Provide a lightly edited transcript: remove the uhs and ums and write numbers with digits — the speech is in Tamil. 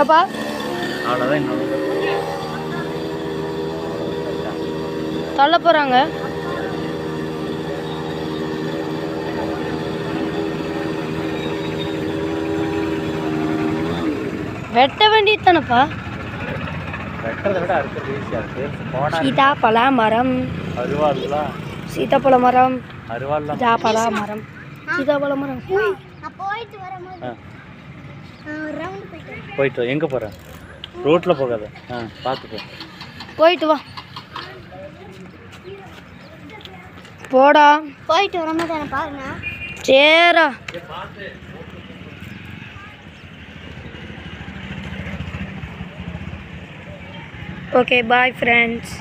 அப்பா அவ்வளோதான் தள்ள போகிறாங்க. வெட்ட வேண்டியது தானப்பா. வெட்டுறதை விட அறுக்கிறது ஈஸியாக இருக்குது. சீதாப்பழ மரம், அருவாள்ல சீதாப்பழ மரம், அருவாள்ல சீதாப்பழ மரம், சீதாப்பழ மரம். போயிட்டு வா. எங்கே போகிற? ரோட்டில் போகாத. பார்த்துக்கோ. போயிட்டு வா. போடா. போயிட்டு வர மாட்டேன் பாருங்க. சேரா. Okay, bye friends.